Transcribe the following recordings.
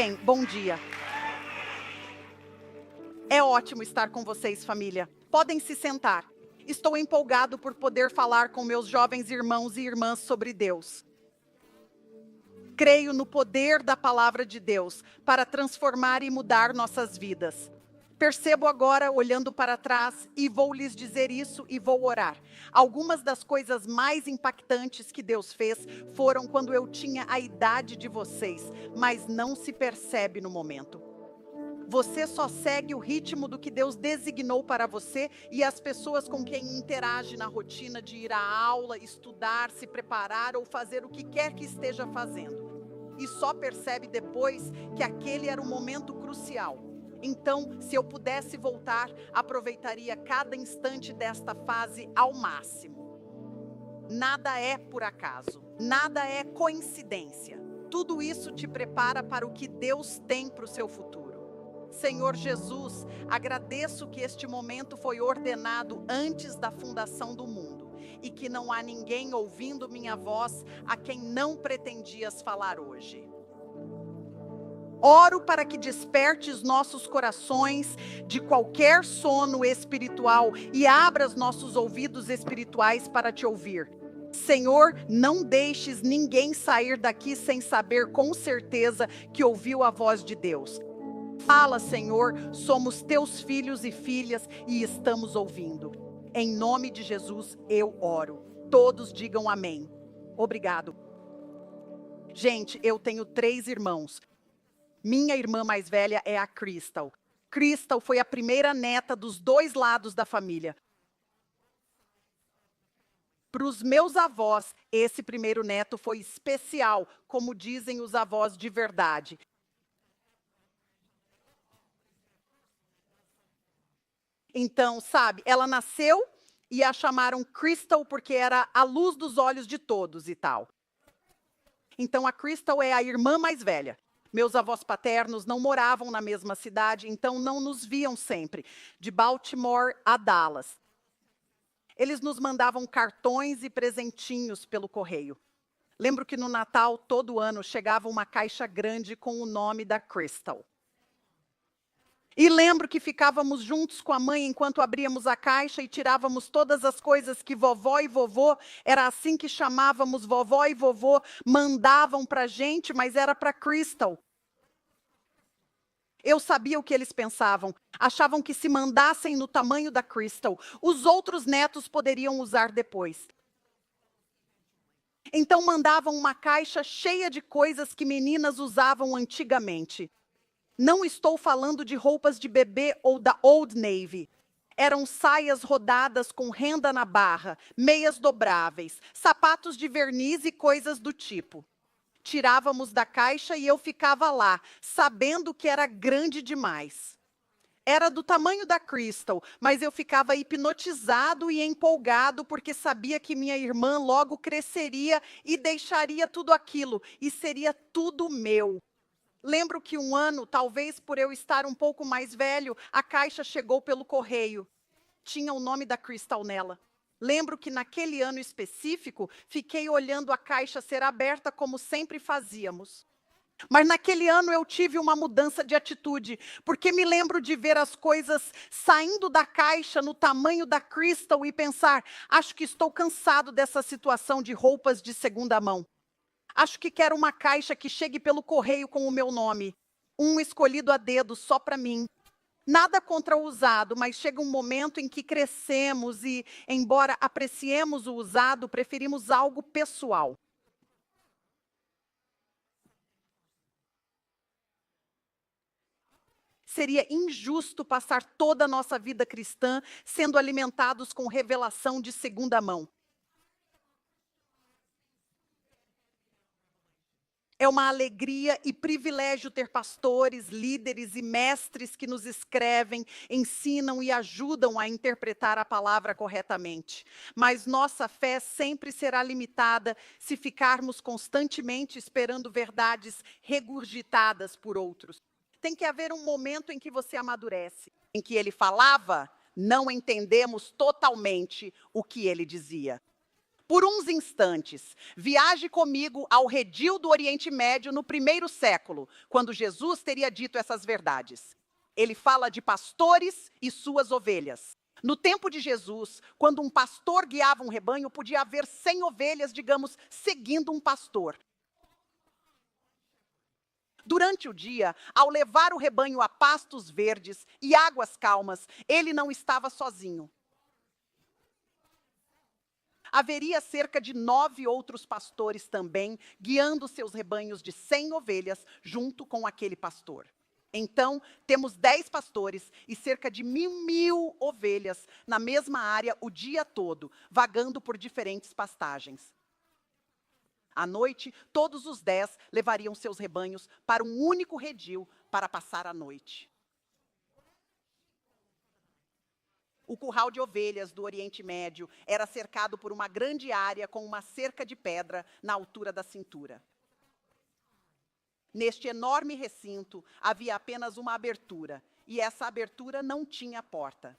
Bem, bom dia. É ótimo estar com vocês, família. Podem se sentar. Estou empolgado por poder falar com meus jovens irmãos e irmãs sobre Deus. Creio no poder da palavra de Deus para transformar e mudar nossas vidas. Percebo agora, olhando para trás, e vou lhes dizer isso e vou orar. Algumas das coisas mais impactantes que Deus fez foram quando eu tinha a idade de vocês, mas não se percebe no momento. Você só segue o ritmo do que Deus designou para você e as pessoas com quem interage na rotina de ir à aula, estudar, se preparar ou fazer o que quer que esteja fazendo. E só percebe depois que aquele era um momento crucial. Então, se eu pudesse voltar, aproveitaria cada instante desta fase ao máximo. Nada é por acaso, nada é coincidência. Tudo isso te prepara para o que Deus tem para o seu futuro. Senhor Jesus, agradeço que este momento foi ordenado antes da fundação do mundo e que não há ninguém ouvindo minha voz a quem não pretendias falar hoje. Oro para que despertes nossos corações de qualquer sono espiritual e abras nossos ouvidos espirituais para te ouvir. Senhor, não deixes ninguém sair daqui sem saber com certeza que ouviu a voz de Deus. Fala, Senhor, somos teus filhos e filhas e estamos ouvindo. Em nome de Jesus eu oro. Todos digam amém. Obrigado. Gente, eu tenho 3 irmãos. Minha irmã mais velha é a Crystal. Crystal foi a primeira neta dos 2 lados da família. Para os meus avós, esse primeiro neto foi especial, como dizem os avós de verdade. Então, sabe, ela nasceu e a chamaram Crystal porque era a luz dos olhos de todos e tal. Então, a Crystal é a irmã mais velha. Meus avós paternos não moravam na mesma cidade, então não nos viam sempre, de Baltimore a Dallas. Eles nos mandavam cartões e presentinhos pelo correio. Lembro que no Natal, todo ano, chegava uma caixa grande com o nome da Crystal. E lembro que ficávamos juntos com a mãe enquanto abríamos a caixa e tirávamos todas as coisas que vovó e vovô, era assim que chamávamos vovó e vovô, mandavam para a gente, mas era para Crystal. Eu sabia o que eles pensavam. Achavam que se mandassem no tamanho da Crystal, os outros netos poderiam usar depois. Então mandavam uma caixa cheia de coisas que meninas usavam antigamente. Não estou falando de roupas de bebê ou da Old Navy. Eram saias rodadas com renda na barra, meias dobráveis, sapatos de verniz e coisas do tipo. Tirávamos da caixa e eu ficava lá, sabendo que era grande demais. Era do tamanho da Crystal, mas eu ficava hipnotizado e empolgado porque sabia que minha irmã logo cresceria e deixaria tudo aquilo, e seria tudo meu. Lembro que um ano, talvez por eu estar um pouco mais velho, a caixa chegou pelo correio. Tinha o nome da Crystal nela. Lembro que naquele ano específico, fiquei olhando a caixa ser aberta como sempre fazíamos. Mas naquele ano eu tive uma mudança de atitude, porque me lembro de ver as coisas saindo da caixa no tamanho da Crystal e pensar, acho que estou cansado dessa situação de roupas de segunda mão. Acho que quero uma caixa que chegue pelo correio com o meu nome. Um escolhido a dedo só para mim. Nada contra o usado, mas chega um momento em que crescemos e, embora apreciemos o usado, preferimos algo pessoal. Seria injusto passar toda a nossa vida cristã sendo alimentados com revelação de segunda mão. É uma alegria e privilégio ter pastores, líderes e mestres que nos escrevem, ensinam e ajudam a interpretar a palavra corretamente. Mas nossa fé sempre será limitada se ficarmos constantemente esperando verdades regurgitadas por outros. Tem que haver um momento em que você amadurece. Em que ele falava, não entendemos totalmente o que ele dizia. Por uns instantes, viaje comigo ao redil do Oriente Médio no primeiro século, quando Jesus teria dito essas verdades. Ele fala de pastores e suas ovelhas. No tempo de Jesus, quando um pastor guiava um rebanho, podia haver 100 ovelhas, digamos, seguindo um pastor. Durante o dia, ao levar o rebanho a pastos verdes e águas calmas, ele não estava sozinho. Haveria cerca de 9 outros pastores também, guiando seus rebanhos de 100 ovelhas, junto com aquele pastor. Então, temos 10 pastores e cerca de 1.000 ovelhas na mesma área o dia todo, vagando por diferentes pastagens. À noite, todos os 10 levariam seus rebanhos para um único redil para passar a noite. O curral de ovelhas do Oriente Médio era cercado por uma grande área com uma cerca de pedra na altura da cintura. Neste enorme recinto, havia apenas uma abertura, e essa abertura não tinha porta.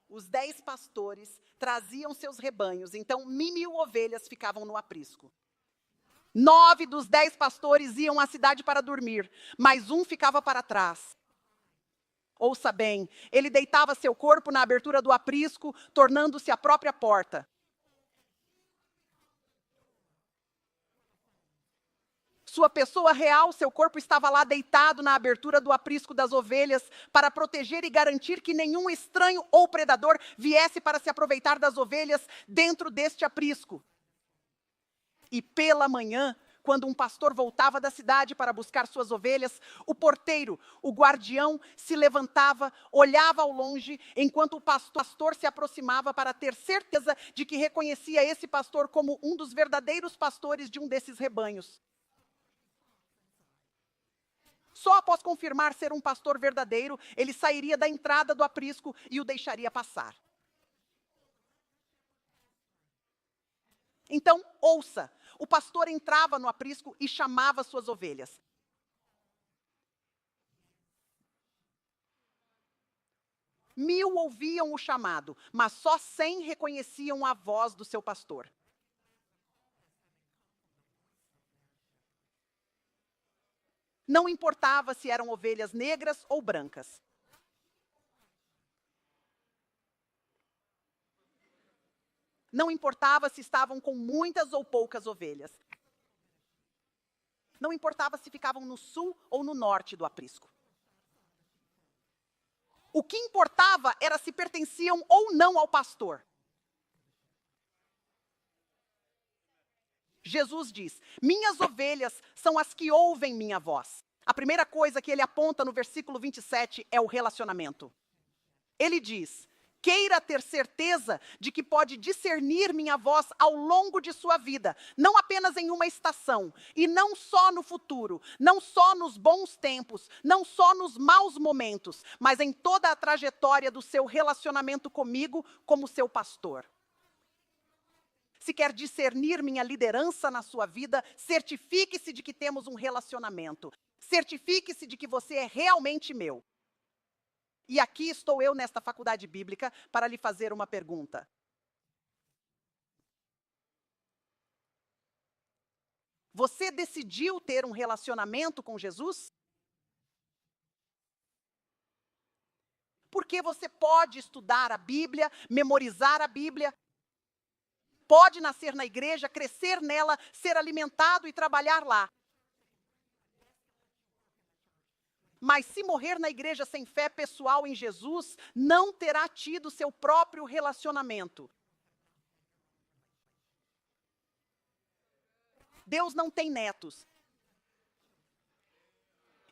Os 10 pastores traziam seus rebanhos, então 1.000 ovelhas ficavam no aprisco. 9 dos 10 pastores iam à cidade para dormir, mas um ficava para trás. Ouça bem, ele deitava seu corpo na abertura do aprisco, tornando-se a própria porta. Sua pessoa real, seu corpo estava lá deitado na abertura do aprisco das ovelhas para proteger e garantir que nenhum estranho ou predador viesse para se aproveitar das ovelhas dentro deste aprisco. E pela manhã, quando um pastor voltava da cidade para buscar suas ovelhas, o porteiro, o guardião, se levantava, olhava ao longe, enquanto o pastor se aproximava para ter certeza de que reconhecia esse pastor como um dos verdadeiros pastores de um desses rebanhos. Só após confirmar ser um pastor verdadeiro, ele sairia da entrada do aprisco e o deixaria passar. Então, ouça, o pastor entrava no aprisco e chamava suas ovelhas. Mil ouviam o chamado, mas só 100 reconheciam a voz do seu pastor. Não importava se eram ovelhas negras ou brancas. Não importava se estavam com muitas ou poucas ovelhas. Não importava se ficavam no sul ou no norte do aprisco. O que importava era se pertenciam ou não ao pastor. Jesus diz: minhas ovelhas são as que ouvem minha voz. A primeira coisa que ele aponta no versículo 27 é o relacionamento. Ele diz: queira ter certeza de que pode discernir minha voz ao longo de sua vida, não apenas em uma estação, e não só no futuro, não só nos bons tempos, não só nos maus momentos, mas em toda a trajetória do seu relacionamento comigo como seu pastor. Se quer discernir minha liderança na sua vida, certifique-se de que temos um relacionamento. Certifique-se de que você é realmente meu. E aqui estou eu nesta faculdade bíblica para lhe fazer uma pergunta. Você decidiu ter um relacionamento com Jesus? Porque você pode estudar a Bíblia, memorizar a Bíblia, pode nascer na igreja, crescer nela, ser alimentado e trabalhar lá. Mas se morrer na igreja sem fé pessoal em Jesus, não terá tido seu próprio relacionamento. Deus não tem netos.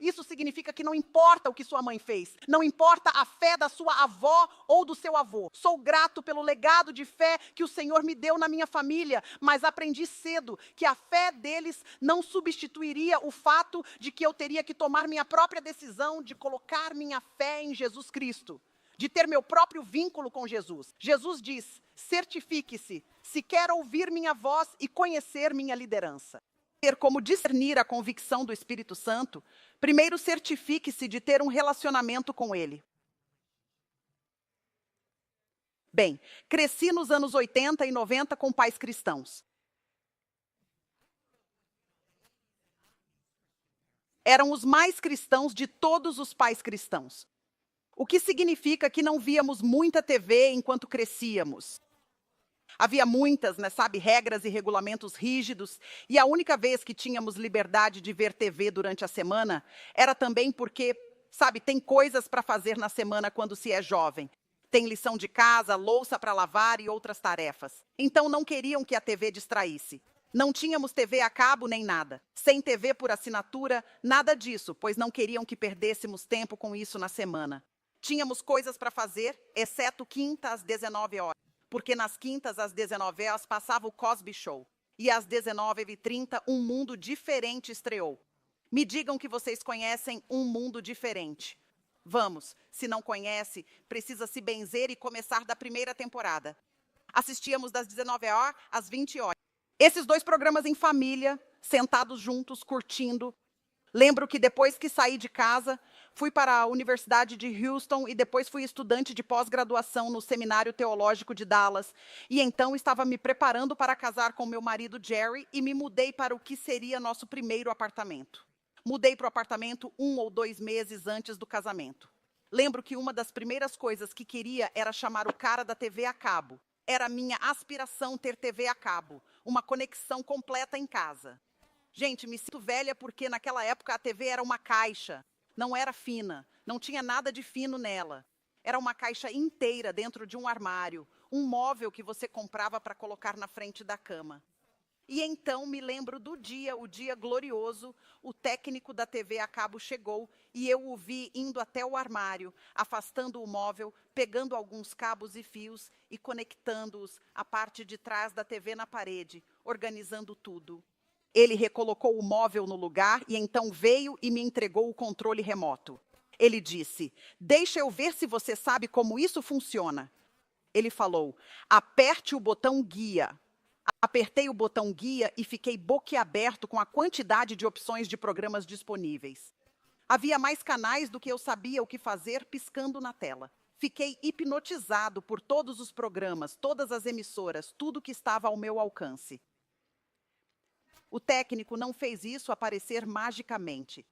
Isso significa que não importa o que sua mãe fez, não importa a fé da sua avó ou do seu avô. Sou grato pelo legado de fé que o Senhor me deu na minha família, mas aprendi cedo que a fé deles não substituiria o fato de que eu teria que tomar minha própria decisão de colocar minha fé em Jesus Cristo, de ter meu próprio vínculo com Jesus. Jesus diz: certifique-se, se quer ouvir minha voz e conhecer minha liderança. Ter como discernir a convicção do Espírito Santo, primeiro certifique-se de ter um relacionamento com Ele. Bem, cresci nos anos 80 e 90 com pais cristãos. Eram os mais cristãos de todos os pais cristãos. O que significa que não víamos muita TV enquanto crescíamos. Havia muitas, né, sabe, regras e regulamentos rígidos, e a única vez que tínhamos liberdade de ver TV durante a semana era também porque, sabe, tem coisas para fazer na semana quando se é jovem. Tem lição de casa, louça para lavar e outras tarefas. Então não queriam que a TV distraísse. Não tínhamos TV a cabo nem nada. Sem TV por assinatura, nada disso, pois não queriam que perdêssemos tempo com isso na semana. Tínhamos coisas para fazer, exceto quinta às 19 horas. Porque nas quintas às 19 horas passava o Cosby Show. E às 19h30, Um Mundo Diferente estreou. Me digam que vocês conhecem Um Mundo Diferente. Vamos, se não conhece, precisa se benzer e começar da primeira temporada. Assistíamos das 19 horas às 20 horas. Esses dois programas em família, sentados juntos, curtindo. Lembro que depois que saí de casa, fui para a Universidade de Houston e depois fui estudante de pós-graduação no Seminário Teológico de Dallas. E então estava me preparando para casar com meu marido Jerry e me mudei para o que seria nosso primeiro apartamento. Mudei para o apartamento 1 ou 2 meses antes do casamento. Lembro que uma das primeiras coisas que queria era chamar o cara da TV a cabo. Era minha aspiração ter TV a cabo, uma conexão completa em casa. Gente, me sinto velha porque naquela época a TV era uma caixa, não era fina, não tinha nada de fino nela. Era uma caixa inteira dentro de um armário, um móvel que você comprava para colocar na frente da cama. E então me lembro do dia, o dia glorioso, o técnico da TV a cabo chegou e eu o vi indo até o armário, afastando o móvel, pegando alguns cabos e fios e conectando-os à parte de trás da TV na parede, organizando tudo. Ele recolocou o móvel no lugar e então veio e me entregou o controle remoto. Ele disse: "Deixa eu ver se você sabe como isso funciona." Ele falou: "Aperte o botão guia." Apertei o botão guia e fiquei boquiaberto com a quantidade de opções de programas disponíveis. Havia mais canais do que eu sabia o que fazer piscando na tela. Fiquei hipnotizado por todos os programas, todas as emissoras, tudo que estava ao meu alcance. O técnico não fez isso aparecer magicamente.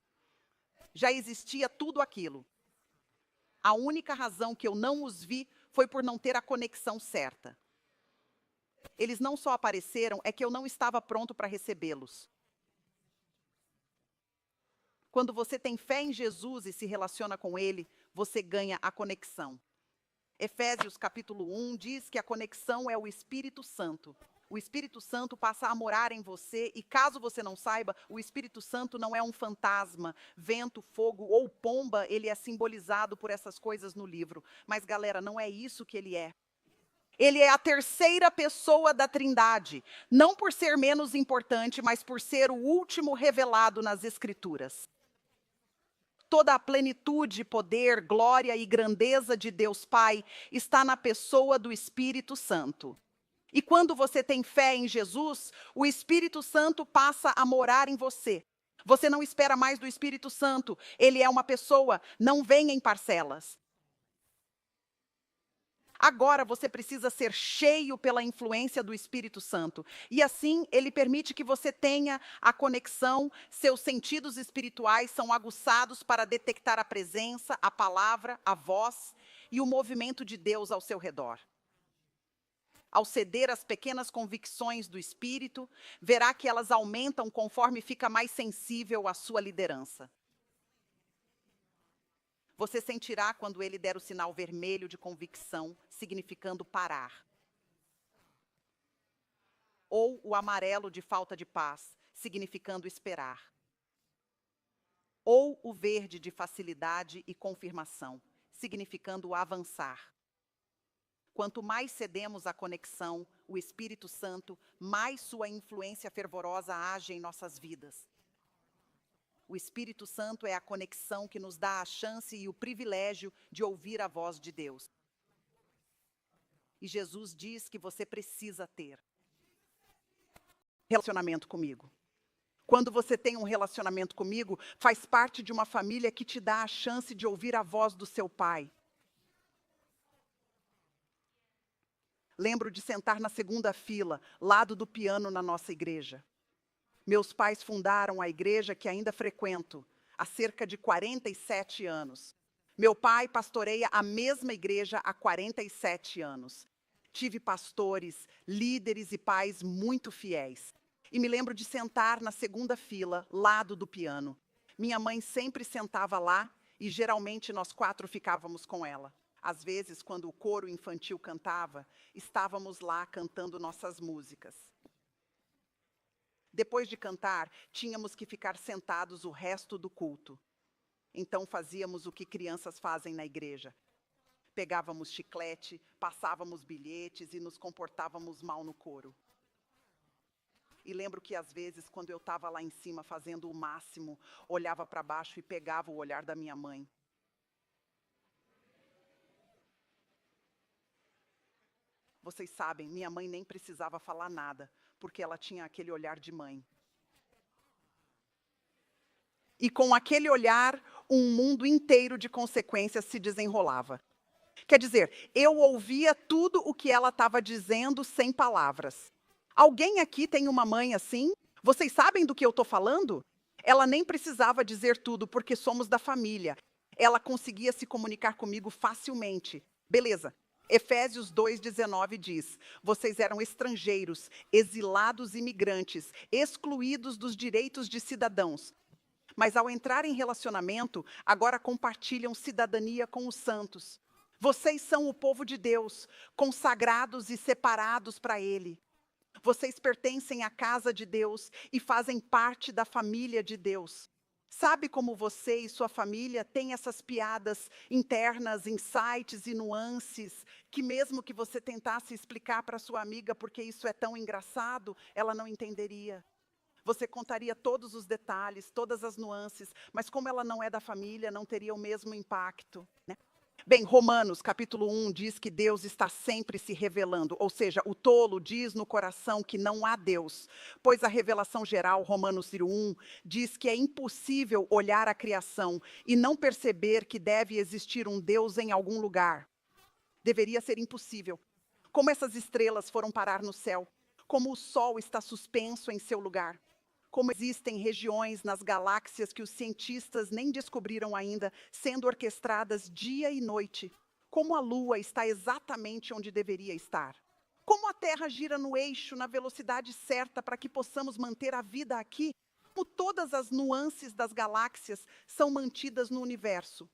Já existia tudo aquilo. A única razão que eu não os vi foi por não ter a conexão certa. Eles não só apareceram, é que eu não estava pronto para recebê-los. Quando você tem fé em Jesus e se relaciona com Ele, você ganha a conexão. Efésios capítulo 1 diz que a conexão é o Espírito Santo. O Espírito Santo passa a morar em você e, caso você não saiba, o Espírito Santo não é um fantasma, vento, fogo ou pomba, ele é simbolizado por essas coisas no livro. Mas, galera, não é isso que ele é. Ele é a terceira pessoa da Trindade, não por ser menos importante, mas por ser o último revelado nas Escrituras. Toda a plenitude, poder, glória e grandeza de Deus Pai está na pessoa do Espírito Santo. E quando você tem fé em Jesus, o Espírito Santo passa a morar em você. Você não espera mais do Espírito Santo, ele é uma pessoa, não vem em parcelas. Agora você precisa ser cheio pela influência do Espírito Santo. E assim, ele permite que você tenha a conexão, seus sentidos espirituais são aguçados para detectar a presença, a palavra, a voz e o movimento de Deus ao seu redor. Ao ceder às pequenas convicções do Espírito, verá que elas aumentam conforme fica mais sensível à sua liderança. Você sentirá quando ele der o sinal vermelho de convicção, significando parar. Ou o amarelo de falta de paz, significando esperar. Ou o verde de facilidade e confirmação, significando avançar. Quanto mais cedemos à conexão, o Espírito Santo, mais sua influência fervorosa age em nossas vidas. O Espírito Santo é a conexão que nos dá a chance e o privilégio de ouvir a voz de Deus. E Jesus diz que você precisa ter relacionamento comigo. Quando você tem um relacionamento comigo, faz parte de uma família que te dá a chance de ouvir a voz do seu pai. Lembro de sentar na segunda fila, lado do piano na nossa igreja. Meus pais fundaram a igreja que ainda frequento, há cerca de 47 anos. Meu pai pastoreia a mesma igreja há 47 anos. Tive pastores, líderes e pais muito fiéis. E me lembro de sentar na segunda fila, lado do piano. Minha mãe sempre sentava lá e geralmente nós 4 ficávamos com ela. Às vezes, quando o coro infantil cantava, estávamos lá cantando nossas músicas. Depois de cantar, tínhamos que ficar sentados o resto do culto. Então fazíamos o que crianças fazem na igreja. Pegávamos chiclete, passávamos bilhetes e nos comportávamos mal no coro. E lembro que às vezes, quando eu estava lá em cima fazendo o máximo, olhava para baixo e pegava o olhar da minha mãe. Vocês sabem, minha mãe nem precisava falar nada, porque ela tinha aquele olhar de mãe. E com aquele olhar, um mundo inteiro de consequências se desenrolava. Quer dizer, eu ouvia tudo o que ela estava dizendo sem palavras. Alguém aqui tem uma mãe assim? Vocês sabem do que eu estou falando? Ela nem precisava dizer tudo, porque somos da família. Ela conseguia se comunicar comigo facilmente. Beleza. Efésios 2,19 diz: vocês eram estrangeiros, exilados imigrantes, excluídos dos direitos de cidadãos. Mas ao entrar em relacionamento, agora compartilham cidadania com os santos. Vocês são o povo de Deus, consagrados e separados para Ele. Vocês pertencem à casa de Deus e fazem parte da família de Deus. Sabe como você e sua família têm essas piadas internas, insights e nuances, que mesmo que você tentasse explicar para sua amiga porque isso é tão engraçado, ela não entenderia. Você contaria todos os detalhes, todas as nuances, mas como ela não é da família, não teria o mesmo impacto, né? Bem, Romanos, capítulo 1, diz que Deus está sempre se revelando, ou seja, o tolo diz no coração que não há Deus, pois a revelação geral, Romanos 1, diz que é impossível olhar a criação e não perceber que deve existir um Deus em algum lugar. Deveria ser impossível. Como essas estrelas foram parar no céu, como o Sol está suspenso em seu lugar. Como existem regiões nas galáxias que os cientistas nem descobriram ainda, sendo orquestradas dia e noite. Como a Lua está exatamente onde deveria estar. Como a Terra gira no eixo, na velocidade certa para que possamos manter a vida aqui. Como todas as nuances das galáxias são mantidas no universo.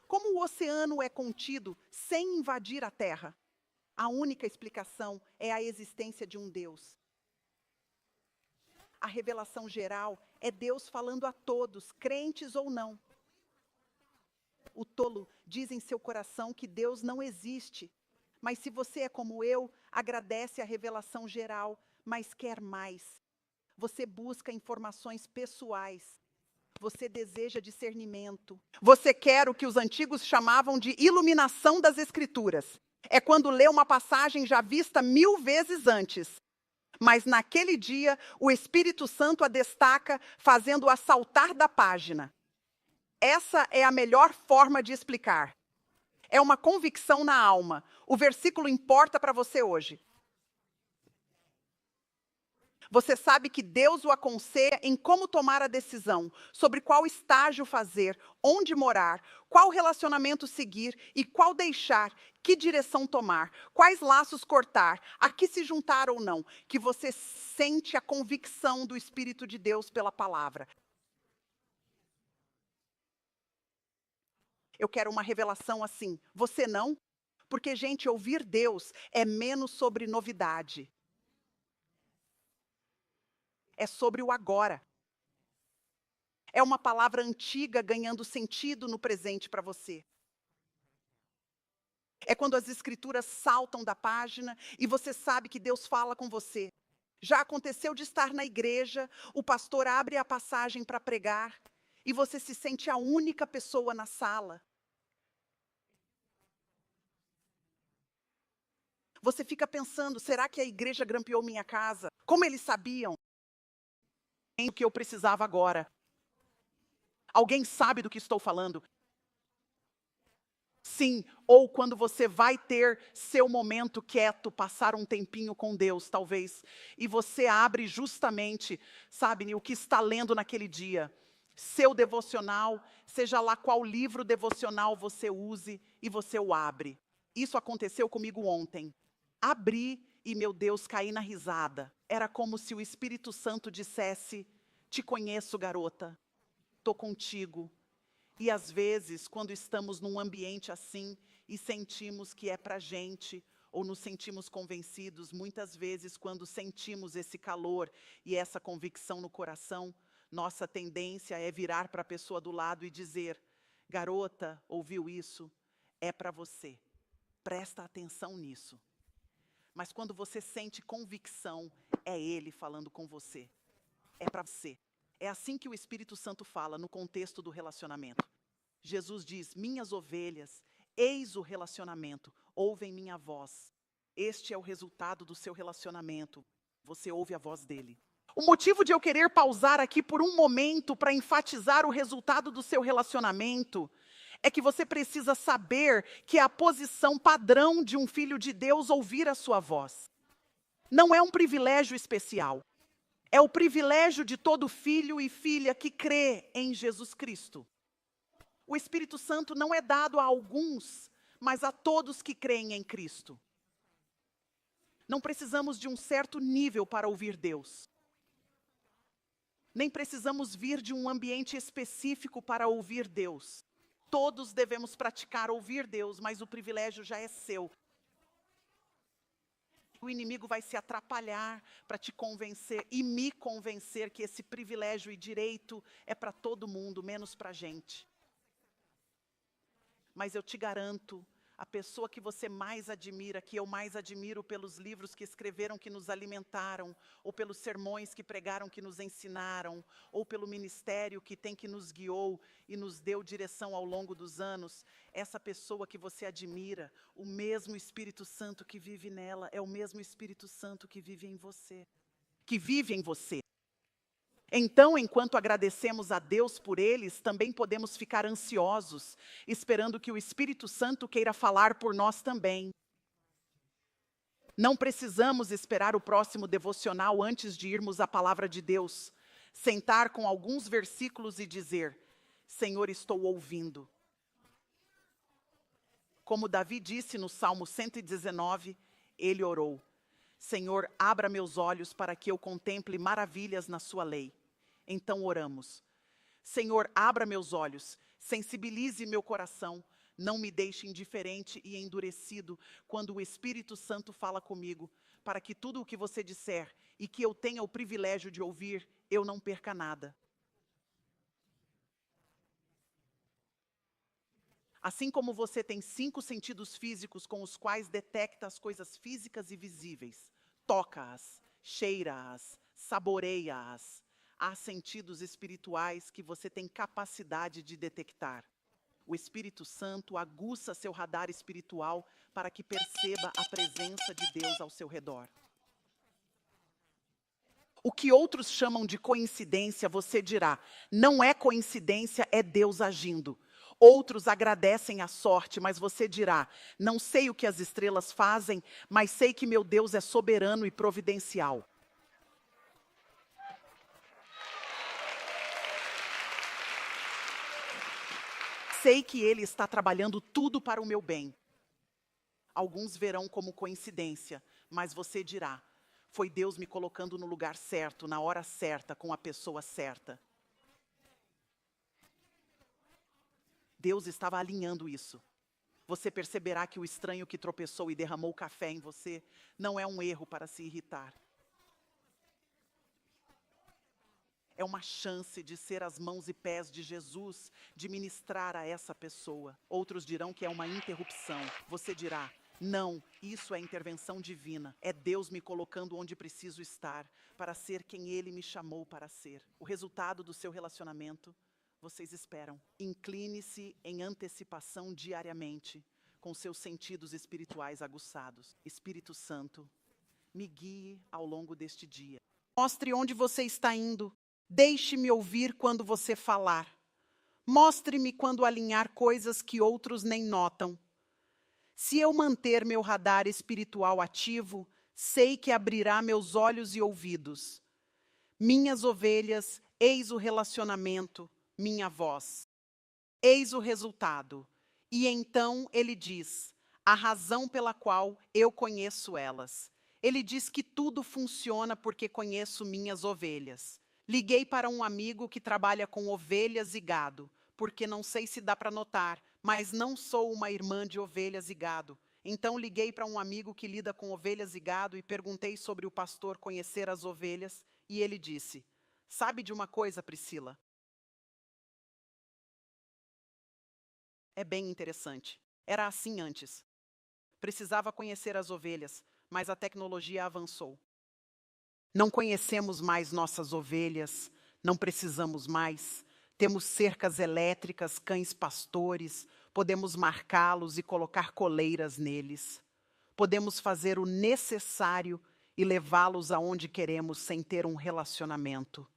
Como o oceano é contido sem invadir a Terra. A única explicação é a existência de um Deus. A revelação geral é Deus falando a todos, crentes ou não. O tolo diz em seu coração que Deus não existe. Mas se você é como eu, agradece a revelação geral, mas quer mais. Você busca informações pessoais. Você deseja discernimento. Você quer o que os antigos chamavam de iluminação das Escrituras. É quando lê uma passagem já vista 1000 vezes antes. Mas naquele dia, o Espírito Santo a destaca, fazendo-a saltar da página. Essa é a melhor forma de explicar. É uma convicção na alma. O versículo importa para você hoje. Você sabe que Deus o aconselha em como tomar a decisão, sobre qual estágio fazer, onde morar, qual relacionamento seguir e qual deixar, que direção tomar, quais laços cortar, a que se juntar ou não, que você sente a convicção do Espírito de Deus pela palavra. Eu quero uma revelação assim. Você não? Porque, gente, ouvir Deus é menos sobre novidade. É sobre o agora. É uma palavra antiga ganhando sentido no presente para você. É quando as escrituras saltam da página e você sabe que Deus fala com você. Já aconteceu de estar na igreja, o pastor abre a passagem para pregar e você se sente a única pessoa na sala. Você fica pensando, será que a igreja grampeou minha casa? Como eles sabiam? O que eu precisava agora. Alguém sabe do que estou falando? Sim, ou quando você vai ter seu momento quieto, passar um tempinho com Deus, talvez, e você abre justamente, sabe, o que está lendo naquele dia. Seu devocional, seja lá qual livro devocional você use, e você o abre. Isso aconteceu comigo ontem. Abri e, meu Deus, caí na risada. Era como se o Espírito Santo dissesse: te conheço, garota, estou contigo. E às vezes, quando estamos num ambiente assim e sentimos que é para gente, ou nos sentimos convencidos, muitas vezes quando sentimos esse calor e essa convicção no coração, nossa tendência é virar para a pessoa do lado e dizer: garota, ouviu isso? É para você. Presta atenção nisso. Mas quando você sente convicção, é Ele falando com você. É para você. É assim que o Espírito Santo fala no contexto do relacionamento. Jesus diz: minhas ovelhas, eis o relacionamento, ouvem minha voz. Este é o resultado do seu relacionamento. Você ouve a voz dele. O motivo de eu querer pausar aqui por um momento para enfatizar o resultado do seu relacionamento é que você precisa saber que é a posição padrão de um filho de Deus ouvir a sua voz. Não é um privilégio especial. É o privilégio de todo filho e filha que crê em Jesus Cristo. O Espírito Santo não é dado a alguns, mas a todos que creem em Cristo. Não precisamos de um certo nível para ouvir Deus. Nem precisamos vir de um ambiente específico para ouvir Deus. Todos devemos praticar ouvir Deus, mas o privilégio já é seu. O inimigo vai se atrapalhar para te convencer e me convencer que esse privilégio e direito é para todo mundo, menos para a gente. Mas eu te garanto, a pessoa que você mais admira, que eu mais admiro pelos livros que escreveram, que nos alimentaram, ou pelos sermões que pregaram, que nos ensinaram, ou pelo ministério que nos guiou e nos deu direção ao longo dos anos, essa pessoa que você admira, o mesmo Espírito Santo que vive nela, é o mesmo Espírito Santo que vive em você. Que vive em você. Então, enquanto agradecemos a Deus por eles, também podemos ficar ansiosos, esperando que o Espírito Santo queira falar por nós também. Não precisamos esperar o próximo devocional antes de irmos à palavra de Deus, sentar com alguns versículos e dizer: Senhor, estou ouvindo. Como Davi disse no Salmo 119, ele orou: Senhor, abra meus olhos para que eu contemple maravilhas na sua lei. Então oramos: Senhor, abra meus olhos, sensibilize meu coração, não me deixe indiferente e endurecido quando o Espírito Santo fala comigo, para que tudo o que você disser e que eu tenha o privilégio de ouvir, eu não perca nada. Assim como você tem 5 sentidos físicos com os quais detecta as coisas físicas e visíveis, toca-as, cheira-as, saboreia-as, há sentidos espirituais que você tem capacidade de detectar. O Espírito Santo aguça seu radar espiritual para que perceba a presença de Deus ao seu redor. O que outros chamam de coincidência, você dirá: não é coincidência, é Deus agindo. Outros agradecem a sorte, mas você dirá: não sei o que as estrelas fazem, mas sei que meu Deus é soberano e providencial. Sei que Ele está trabalhando tudo para o meu bem. Alguns verão como coincidência, mas você dirá: foi Deus me colocando no lugar certo, na hora certa, com a pessoa certa. Deus estava alinhando isso. Você perceberá que o estranho que tropeçou e derramou café em você não é um erro para se irritar. É uma chance de ser as mãos e pés de Jesus, de ministrar a essa pessoa. Outros dirão que é uma interrupção. Você dirá: não, isso é intervenção divina. É Deus me colocando onde preciso estar, para ser quem Ele me chamou para ser. O resultado do seu relacionamento, vocês esperam. Incline-se em antecipação diariamente, com seus sentidos espirituais aguçados. Espírito Santo, me guie ao longo deste dia. Mostre onde você está indo. Deixe-me ouvir quando você falar. Mostre-me quando alinhar coisas que outros nem notam. Se eu manter meu radar espiritual ativo, sei que abrirá meus olhos e ouvidos. Minhas ovelhas, eis o relacionamento, minha voz. Eis o resultado. E então ele diz, a razão pela qual eu conheço elas. Ele diz que tudo funciona porque conheço minhas ovelhas. Liguei para um amigo que trabalha com ovelhas e gado, porque não sei se dá para notar, mas não sou uma irmã de ovelhas e gado. Então liguei para um amigo que lida com ovelhas e gado e perguntei sobre o pastor conhecer as ovelhas, e ele disse, sabe de uma coisa, Priscila? É bem interessante. Era assim antes. Precisava conhecer as ovelhas, mas a tecnologia avançou. Não conhecemos mais nossas ovelhas, não precisamos mais. Temos cercas elétricas, cães pastores, podemos marcá-los e colocar coleiras neles. Podemos fazer o necessário e levá-los aonde queremos sem ter um relacionamento.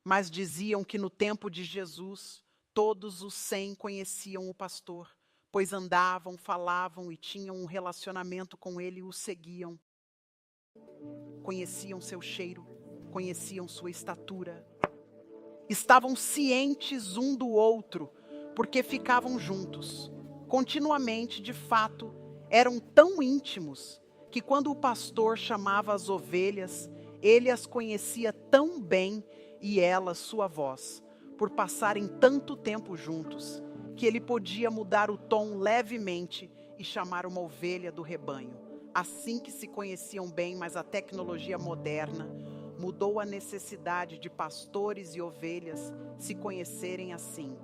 Mas diziam que no tempo de Jesus, todos os 100 conheciam o pastor, pois andavam, falavam e tinham um relacionamento com ele e o seguiam. Conheciam seu cheiro, conheciam sua estatura. Estavam cientes um do outro, porque ficavam juntos. Continuamente, de fato, eram tão íntimos que quando o pastor chamava as ovelhas, ele as conhecia tão bem e elas sua voz, por passarem tanto tempo juntos, que ele podia mudar o tom levemente e chamar uma ovelha do rebanho. Assim que se conheciam bem, mas a tecnologia moderna mudou a necessidade de pastores e ovelhas se conhecerem assim.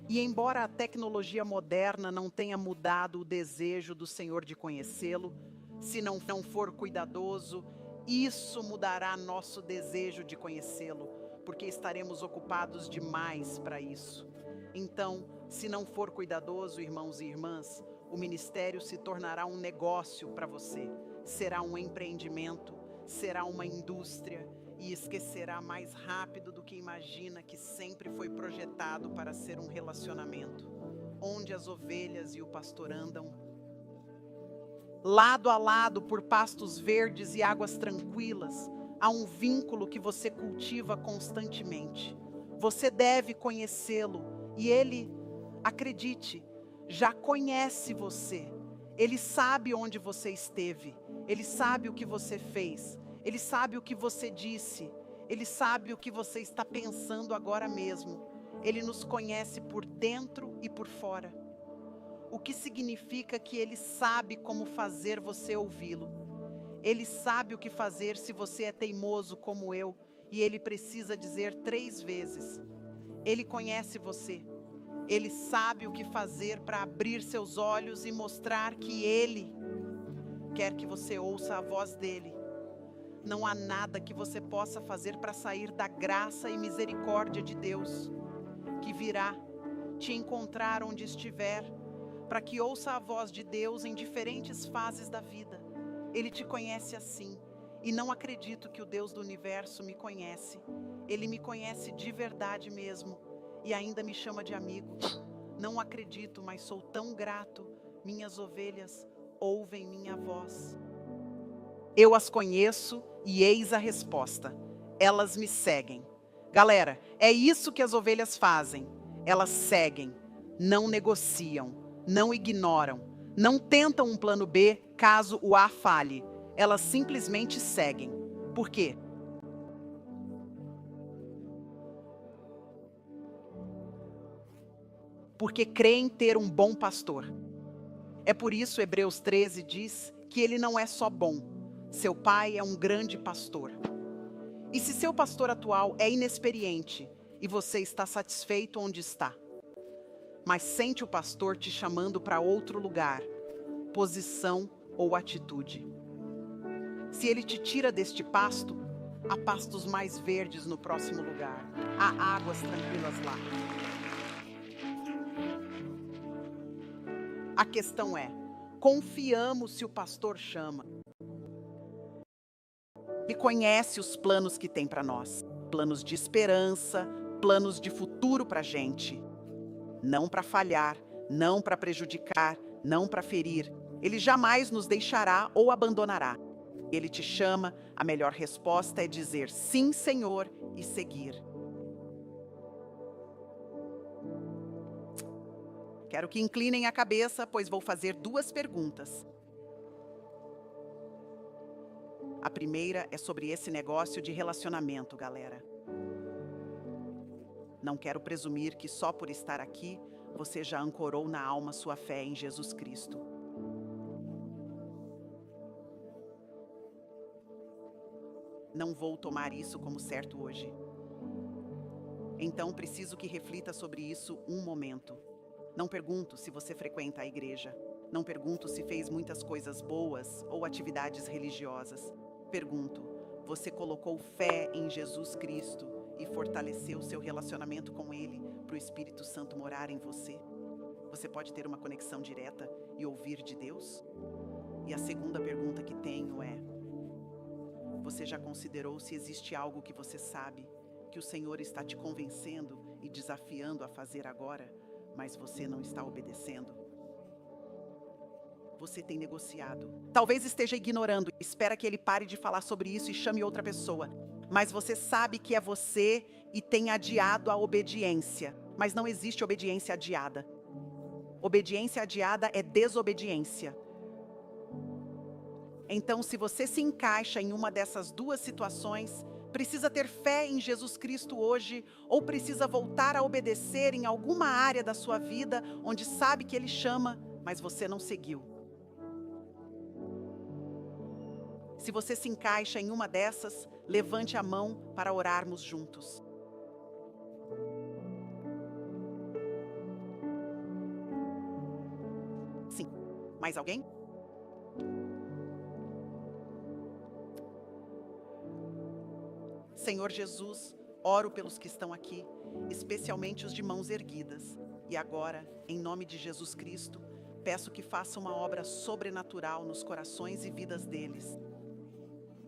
E embora a tecnologia moderna não tenha mudado o desejo do Senhor de conhecê-lo, se não for cuidadoso, isso mudará nosso desejo de conhecê-lo, porque estaremos ocupados demais para isso. Então, se não for cuidadoso, irmãos e irmãs, o ministério se tornará um negócio para você, será um empreendimento, será uma indústria e esquecerá mais rápido do que imagina que sempre foi projetado para ser um relacionamento, onde as ovelhas e o pastor andam lado a lado por pastos verdes e águas tranquilas. Há um vínculo que você cultiva constantemente. Você deve conhecê-lo e ele, acredite, já conhece você. Ele sabe onde você esteve, ele sabe o que você fez, ele sabe o que você disse, ele sabe o que você está pensando agora mesmo. Ele nos conhece por dentro e por fora. O que significa que ele sabe como fazer você ouvi-lo. Ele sabe o que fazer se você é teimoso como eu e ele precisa dizer 3 vezes. Ele conhece você. Ele sabe o que fazer para abrir seus olhos e mostrar que ele quer que você ouça a voz dele. Não há nada que você possa fazer para sair da graça e misericórdia de Deus, que virá te encontrar onde estiver, para que ouça a voz de Deus em diferentes fases da vida. Ele te conhece assim, e não acredito que o Deus do universo me conhece. Ele me conhece de verdade mesmo, e ainda me chama de amigo. Não acredito, mas sou tão grato. Minhas ovelhas ouvem minha voz. Eu as conheço e eis a resposta. Elas me seguem. Galera, é isso que as ovelhas fazem. Elas seguem, não negociam, não ignoram, não tentam um plano B caso o A falhe. Elas simplesmente seguem. Por quê? Porque creem ter um bom pastor. É por isso Hebreus 13 diz que ele não é só bom, seu pai é um grande pastor. E se seu pastor atual é inexperiente e você está satisfeito onde está, mas sente o pastor te chamando para outro lugar, posição ou atitude. Se ele te tira deste pasto, há pastos mais verdes no próximo lugar, há águas tranquilas lá. A questão é, confiamos se o pastor chama e conhece os planos que tem para nós. Planos de esperança, planos de futuro para a gente. Não para falhar, não para prejudicar, não para ferir. Ele jamais nos deixará ou abandonará. Ele te chama, a melhor resposta é dizer sim, Senhor, e seguir. Quero que inclinem a cabeça, pois vou fazer 2 perguntas. A primeira é sobre esse negócio de relacionamento, galera. Não quero presumir que só por estar aqui, você já ancorou na alma sua fé em Jesus Cristo. Não vou tomar isso como certo hoje. Então preciso que reflita sobre isso um momento. Não pergunto se você frequenta a igreja. Não pergunto se fez muitas coisas boas ou atividades religiosas. Pergunto, você colocou fé em Jesus Cristo e fortaleceu seu relacionamento com Ele para o Espírito Santo morar em você? Você pode ter uma conexão direta e ouvir de Deus? E a segunda pergunta que tenho é: você já considerou se existe algo que você sabe, que o Senhor está te convencendo e desafiando a fazer agora, mas você não está obedecendo? Você tem negociado. Talvez esteja ignorando, espera que ele pare de falar sobre isso e chame outra pessoa. Mas você sabe que é você e tem adiado a obediência. Mas não existe obediência adiada. Obediência adiada é desobediência. Então, se você se encaixa em uma dessas 2 situações, precisa ter fé em Jesus Cristo hoje ou precisa voltar a obedecer em alguma área da sua vida onde sabe que Ele chama, mas você não seguiu. Se você se encaixa em uma dessas, levante a mão para orarmos juntos. Sim. Mais alguém? Senhor Jesus, oro pelos que estão aqui, especialmente os de mãos erguidas. E agora, em nome de Jesus Cristo, peço que faça uma obra sobrenatural nos corações e vidas deles.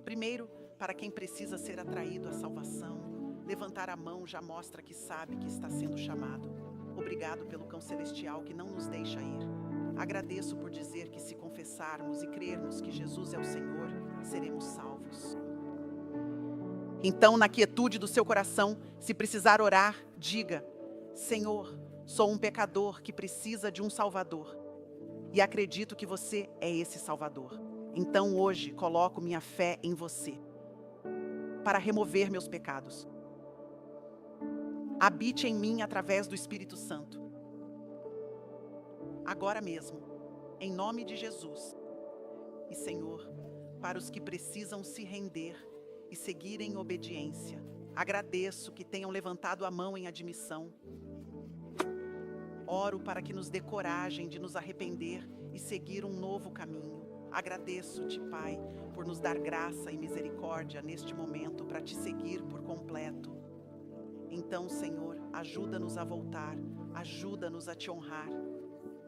Primeiro, para quem precisa ser atraído à salvação, levantar a mão já mostra que sabe que está sendo chamado. Obrigado pelo cão celestial que não nos deixa ir. Agradeço por dizer que se confessarmos e crermos que Jesus é o Senhor, seremos salvos. Então, na quietude do seu coração, se precisar orar, diga: Senhor, sou um pecador que precisa de um Salvador. E acredito que você é esse Salvador. Então hoje coloco minha fé em você, para remover meus pecados. Habite em mim através do Espírito Santo. Agora mesmo, em nome de Jesus. E Senhor, para os que precisam se render e seguir em obediência, agradeço que tenham levantado a mão em admissão. Oro para que nos dê coragem de nos arrepender e seguir um novo caminho. Agradeço-te, Pai, por nos dar graça e misericórdia neste momento para te seguir por completo. Então, Senhor, ajuda-nos a voltar, ajuda-nos a te honrar.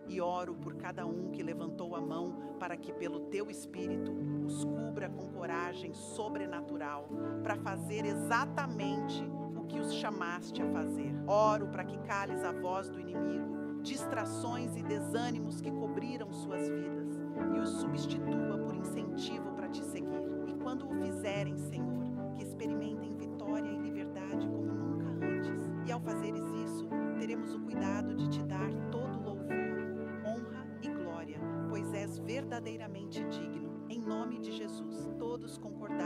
E oro por cada um que levantou a mão para que, pelo teu Espírito, os cubra com coragem sobrenatural para fazer exatamente o que os chamaste a fazer. Oro para que cales a voz do inimigo, distrações e desânimos que cobriram suas vidas, e os substitua por incentivo para te seguir. E quando o fizerem, Senhor, que experimentem vitória e liberdade como nunca antes. E ao fazeres isso, teremos o cuidado de te dar todo louvor, honra e glória, pois és verdadeiramente digno. Em nome de Jesus, todos concordaram.